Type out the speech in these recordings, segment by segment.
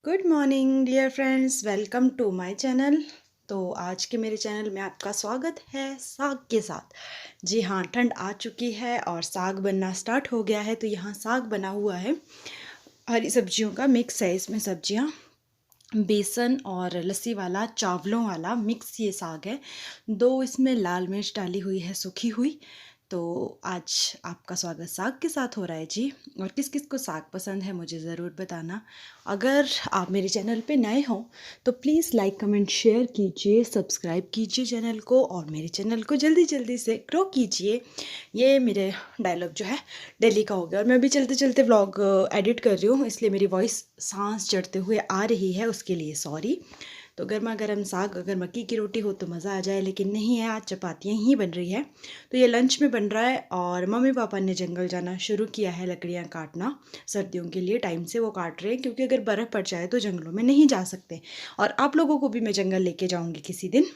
Good morning dear friends, welcome to my channel. तो आज के मेरे चैनल में आपका स्वागत है साग के साथ। जी हाँ, ठंड आ चुकी है और साग बनना स्टार्ट हो गया है। तो यहाँ साग बना हुआ है, हरी सब्जियों का मिक्स है। इसमें सब्जियाँ बेसन और लस्सी वाला, चावलों वाला मिक्स ये साग है। दो इसमें लाल मिर्च डाली हुई है सूखी हुई। तो आज आपका स्वागत साग के साथ हो रहा है जी। और किस किस को साग पसंद है मुझे ज़रूर बताना। अगर आप मेरे चैनल पे नए हो तो प्लीज़ लाइक कमेंट शेयर कीजिए, सब्सक्राइब कीजिए चैनल को और मेरे चैनल को जल्दी जल्दी से ग्रो कीजिए। ये मेरे डायलॉग जो है डेली का हो गया। और मैं भी चलते चलते व्लॉग एडिट कर रही हूँ, इसलिए मेरी वॉइस सांस चढ़ते हुए आ रही है, उसके लिए सॉरी। तो गर्मा गर्म साग, अगर मक्की की रोटी हो तो मज़ा आ जाए, लेकिन नहीं है, आज चपातियाँ ही बन रही है। तो ये लंच में बन रहा है। और मम्मी पापा ने जंगल जाना शुरू किया है, लकड़ियाँ काटना सर्दियों के लिए टाइम से वो काट रहे हैं, क्योंकि अगर बर्फ़ पड़ जाए तो जंगलों में नहीं जा सकते। और आप लोगों को भी मैं जंगल लेके जाऊँगी किसी दिन।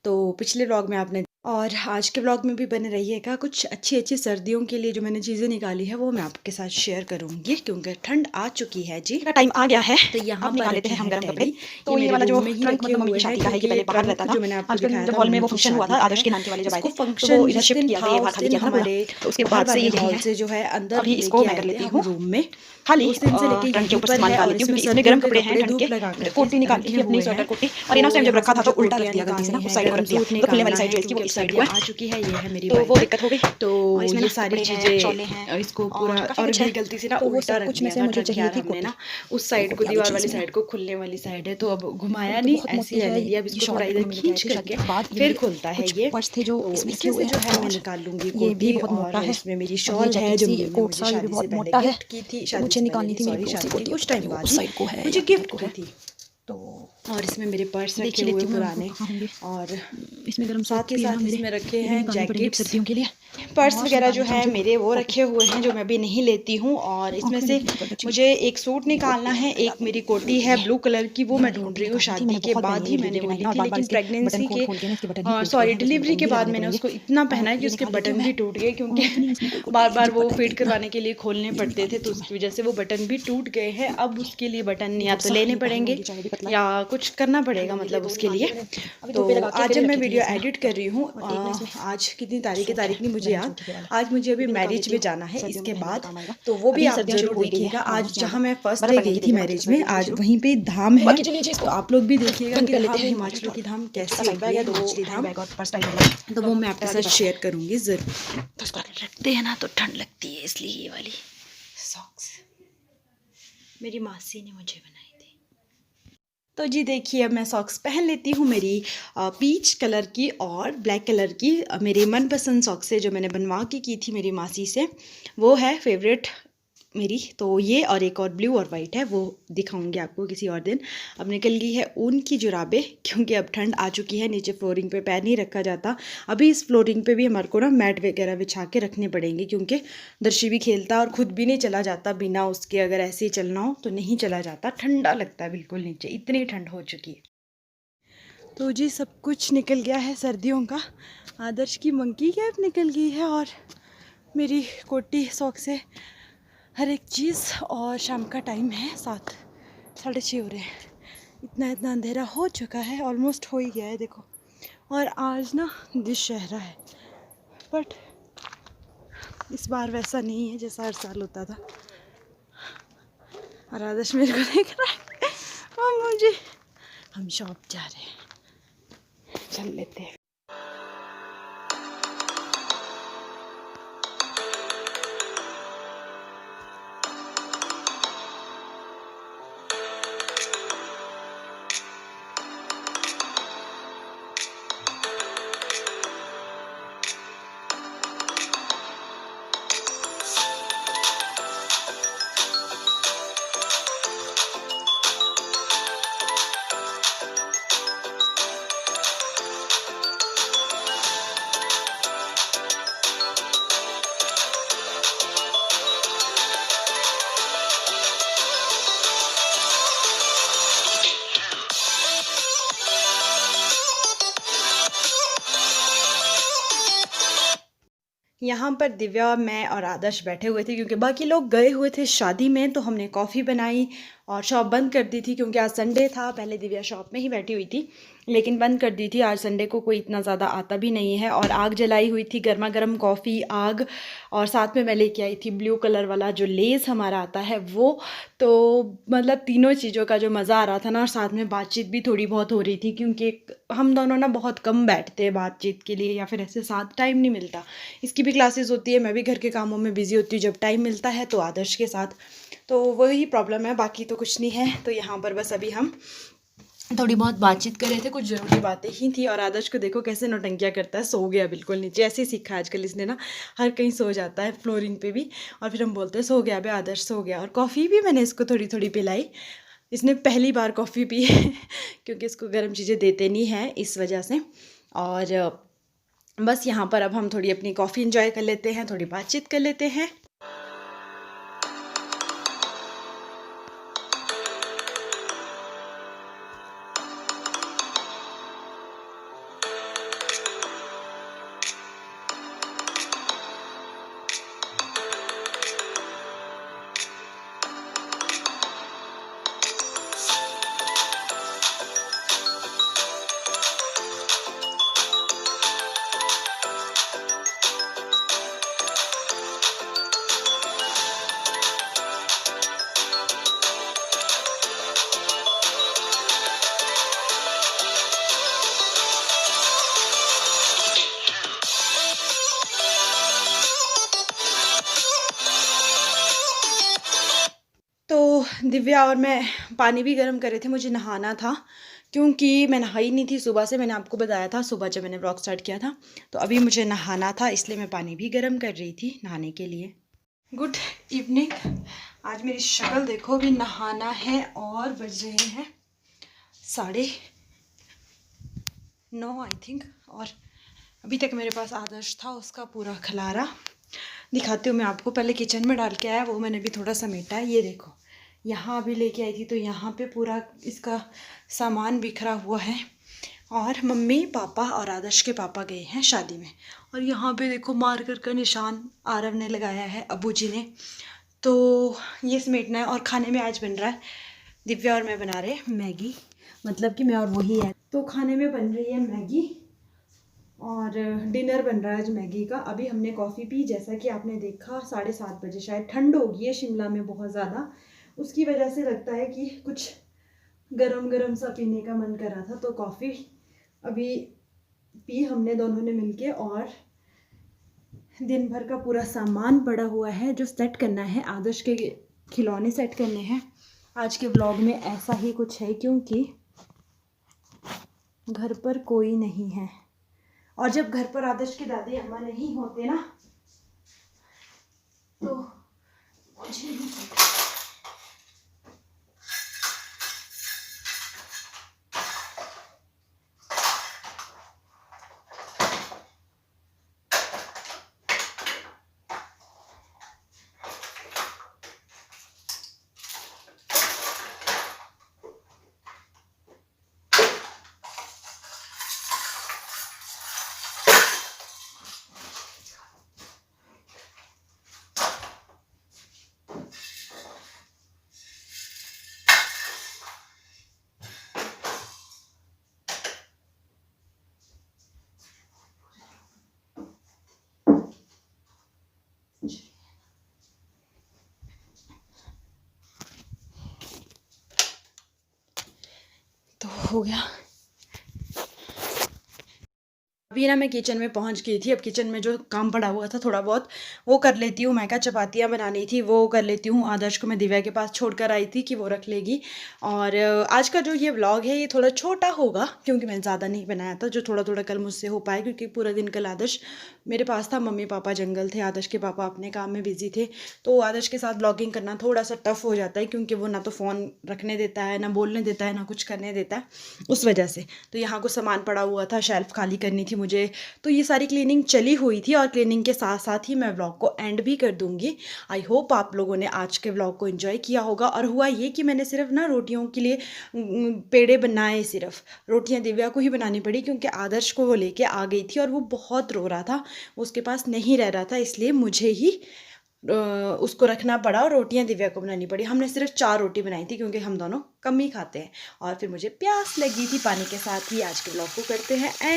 तो पिछले व्लॉग में आपने, और आज के व्लॉग में भी बने रहिएगा। कुछ अच्छी अच्छी सर्दियों के लिए जो मैंने चीज़ें निकाली है वो मैं आपके साथ शेयर करूंगी, क्योंकि ठंड आ चुकी है जी, का टाइम आ गया है। तो यहाँ पर लेते हैं हम गर्म कपड़े। तो ये वाला जो ट्रंक मतलब मम्मी की शादी का है, ये पहले बाहर रहता था, जो मैंने आपको दिखाया था हॉल में वो फंक्शन हुआ था, आदर्श के नाम के वाले जब आए थे फंक्शन, वो इधर शिफ्ट किया गया, खाली किया था हमारे। तो उसके बाद से ये हॉल से जो है अंदर अभी इसको मैं कर लेती हूँ रूम में, खाली उस दिन से लेके ट्रंक के ऊपर सामान निकाल लेती हूँ, क्योंकि इसमें गर्म कपड़े हैं ठंड के। कोटी निकाल ली थी अपनी स्वेटर कोटी, और ये ना टाइम जब रखा था तो उल्टा रख दिया गलती से ना, उस साइड रख दिया, तो खुलने वाली साइड जो इसकी वो इस साइड को आ चुकी है। ये है मेरी तो वो दिक्कत हो गई। तो ये सारी चीज़ें इसको पूरा, और भी गलती से ना उल्टा रख दिया था। मुझे चाहिए थी हमने ना उस साइड को, दीवार वाली साइड को खुलने वाली साइड है, तो अब घुमाया नहीं, ऐसी है मेरी। अब इसको थोड़ा इधर खींच करके फिर खुलता है ये। पर्स थे जो इसमें जो है मैं निकाल लूँगी कोटी, और इसमें मेरी शॉल है जो मुझे शादी से पहले गिफ्ट की थी, शादी से पहले नहीं, सॉरी, शादी के कुछ टाइम बाद ही मुझे गिफ्ट की थी। तो और इसमें मेरे पर्स रखे हुए पुराने, और इसमें गर्म साथ के साथ इसमें रखे हैं जैकेट्स, सर्दियों के लिए पर्स वगैरह जो है मेरे वो रखे हुए हैं, जो मैं भी नहीं लेती हूँ। और इसमें से मुझे एक सूट निकालना है, एक मेरी कोटी है ब्लू कलर की, वो मैं ढूंढ रही हूँ। शादी के बाद ही मैंने वो ली थी, लेकिन प्रेगनेंसी के सॉरी डिलीवरी के बाद मैंने उसको इतना पहना है कि उसके बटन भी टूट गए, क्योंकि बार बार वो फिट करवाने के लिए खोलने पड़ते थे, तो उसकी वजह से वो बटन भी टूट गए हैं। अब उसके लिए बटन या तो लेने पड़ेंगे या कुछ करना पड़ेगा, मतलब उसके लिए। तो आज जब मैं वीडियो एडिट कर रही हूँ, आज कितनी तारीख है, तारीख नहीं मुझे याद, आज मुझे अभी मैरिज में जाना है इसके बाद, तो वो भी आप जरूर देखिएगा। आज जहाँ मैं फर्स्ट डे गई थी मैरिज में, आज वहीं पे धाम है, तो आप लोग भी देखिएगा कि धाम, हिमाचल की धाम कैसी होती है, हिमाचली धाम, तो वो मैं आपके साथ शेयर करूँगी ज़रूर। तो रखते हैं ना तो ठंड लगती है, इसलिए ये वाली सॉक्स मेरी मासी ने मुझे बनाई थी। तो जी देखिए, अब मैं सॉक्स पहन लेती हूँ, मेरी पीच कलर की और ब्लैक कलर की मेरी मनपसंद सॉक्स है, जो मैंने बनवा के की थी मेरी मासी से, वो है फेवरेट मेरी। तो ये और एक और ब्लू और वाइट है, वो दिखाऊंगी आपको किसी और दिन। अब निकल गई है ऊन की जुराबें, क्योंकि अब ठंड आ चुकी है, नीचे फ्लोरिंग पे पैर नहीं रखा जाता। अभी इस फ्लोरिंग पे भी हमारे को ना मैट वगैरह बिछा के रखने पड़ेंगे, क्योंकि दर्शी भी खेलता और खुद भी नहीं चला जाता बिना उसके, अगर ऐसे ही चलना हो तो नहीं चला जाता, ठंडा लगता है बिल्कुल नीचे, इतनी ठंड हो चुकी है। तो जी सब कुछ निकल गया है सर्दियों का। आदर्श की मंकी कैप निकल गई है, और मेरी कोटी सॉक्स है, हर एक चीज़। और शाम का टाइम है, 7:30 हो रहे हैं। इतना इतना अंधेरा हो चुका है, ऑलमोस्ट हो ही गया है देखो। और आज ना दशहरा है, बट इस बार वैसा नहीं है जैसा हर साल होता था। और आदर्श मेरे को देख रहा है और मुझे, हम शॉप जा रहे हैं, चल लेते हैं। यहाँ पर दिव्या, मैं और आदर्श बैठे हुए थे, क्योंकि बाकी लोग गए हुए थे शादी में, तो हमने कॉफ़ी बनाई और शॉप बंद कर दी थी क्योंकि आज संडे था। पहले दिव्या शॉप में ही बैठी हुई थी लेकिन बंद कर दी थी। आज संडे को कोई इतना ज़्यादा आता भी नहीं है। और आग जलाई हुई थी, गर्मा गर्म कॉफ़ी, आग, और साथ में मैं लेके आई थी ब्लू कलर वाला जो लेस हमारा आता है वो। तो मतलब तीनों चीज़ों का जो मज़ा आ रहा था ना, और साथ में बातचीत भी थोड़ी बहुत हो रही थी क्योंकि हम दोनों ना बहुत कम बैठते हैं बातचीत के लिए, या फिर ऐसे साथ टाइम नहीं मिलता। इसकी भी क्लासेस होती है, मैं भी घर के कामों में बिज़ी होती हूँ। जब टाइम मिलता है तो आदर्श के साथ, तो वही प्रॉब्लम है, बाकी तो कुछ नहीं है। तो यहाँ पर बस अभी हम थोड़ी बहुत बातचीत कर रहे थे, कुछ ज़रूरी बातें ही थी। और आदर्श को देखो कैसे नौटंकियाँ करता है, सो गया बिल्कुल नीचे। ऐसे ही सीखा आजकल इसने ना, हर कहीं सो जाता है, फ्लोरिंग पे भी। और फिर हम बोलते हैं सो गया बे आदर्श, सो गया। और कॉफ़ी भी मैंने इसको थोड़ी थोड़ी पिलाई। इसने पहली बार कॉफ़ी पी क्योंकि इसको गर्म चीज़ें देते नहीं हैं इस वजह से। और बस यहाँ पर अब हम थोड़ी अपनी कॉफ़ी इंजॉय कर लेते हैं, थोड़ी बातचीत कर लेते हैं। तो दिव्या और मैं पानी भी गर्म कर रहे थे, मुझे नहाना था क्योंकि मैं नहाई नहीं थी सुबह से। मैंने आपको बताया था सुबह जब मैंने ब्लॉग स्टार्ट किया था, तो अभी मुझे नहाना था, इसलिए मैं पानी भी गर्म कर रही थी नहाने के लिए। Good evening. आज मेरी शक्ल देखो, अभी नहाना है और बज रहे हैं 9:30 आई थिंक। और अभी तक मेरे पास आदर्श था, उसका पूरा खलारा दिखाती हूँ मैं आपको। पहले किचन में डाल के आया, वो मैंने भी थोड़ा समेटा है। ये देखो, यहाँ अभी लेके आई थी तो यहाँ पे पूरा इसका सामान बिखरा हुआ है। और मम्मी पापा और आदर्श के पापा गए हैं शादी में। और यहाँ पे देखो मार्कर का निशान आरव ने लगाया है, अबू जी ने। तो ये समेटना है। और खाने में आज बन रहा है, दिव्या और मैं बना रहे हैं मैगी, मतलब कि मैं और वही है। तो खाने में बन रही है मैगी और डिनर बन रहा है आज मैगी का। अभी हमने कॉफ़ी पी, जैसा कि आपने देखा 7:30 बजे। शायद ठंड होगी है शिमला में बहुत ज़्यादा, उसकी वजह से लगता है कि कुछ गरम गरम सा पीने का मन कर रहा था। तो कॉफ़ी अभी पी हमने दोनों ने मिलके। और दिन भर का पूरा सामान पड़ा हुआ है जो सेट करना है, आदर्श के खिलौने सेट करने हैं। आज के ब्लॉग में ऐसा ही कुछ है क्योंकि घर पर कोई नहीं है। और जब घर पर आदर्श के दादी अम्मा नहीं होते ना, तो मुझे नहीं पता। तो हो गया। अभी ना मैं किचन में पहुंच गई थी। अब किचन में जो काम पड़ा हुआ था थोड़ा बहुत वो कर लेती हूँ। मैं क्या चपातियाँ बनानी थी वो कर लेती हूँ। आदर्श को मैं दिव्या के पास छोड़कर आई थी कि वो रख लेगी। और आज का जो ये व्लॉग है ये थोड़ा छोटा होगा क्योंकि मैंने ज़्यादा नहीं बनाया था, जो थोड़ा थोड़ा कल मुझसे हो पाए क्योंकि पूरा दिन कल आदर्श मेरे पास था। मम्मी पापा जंगल थे, आदर्श के पापा अपने काम में बिजी थे। तो आदर्श के साथ ब्लॉगिंग करना थोड़ा सा टफ हो जाता है क्योंकि वो ना तो फ़ोन रखने देता है, ना बोलने देता है, ना कुछ करने देता है, उस वजह से। तो यहाँ कुछ सामान पड़ा हुआ था, शेल्फ़ खाली करनी थी मुझे, तो ये सारी क्लीनिंग चली हुई थी। और क्लीनिंग के साथ साथ ही मैं व्लॉग को एंड भी कर दूंगी। आई होप आप लोगों ने आज के व्लॉग को एंजॉय किया होगा। और हुआ ये कि मैंने सिर्फ ना रोटियों के लिए पेड़े बनाए, सिर्फ रोटियां दिव्या को ही बनानी पड़ी क्योंकि आदर्श को वो लेके आ गई थी और वो बहुत रो रहा था, उसके पास नहीं रह रहा था, इसलिए मुझे ही उसको रखना पड़ा और रोटियां दिव्या को बनानी पड़ी। हमने सिर्फ 4 रोटी बनाई थी क्योंकि हम दोनों कम ही खाते हैं। और फिर मुझे प्यास लगी थी। पानी के साथ ही आज के ब्लॉग को करते हैं एंड।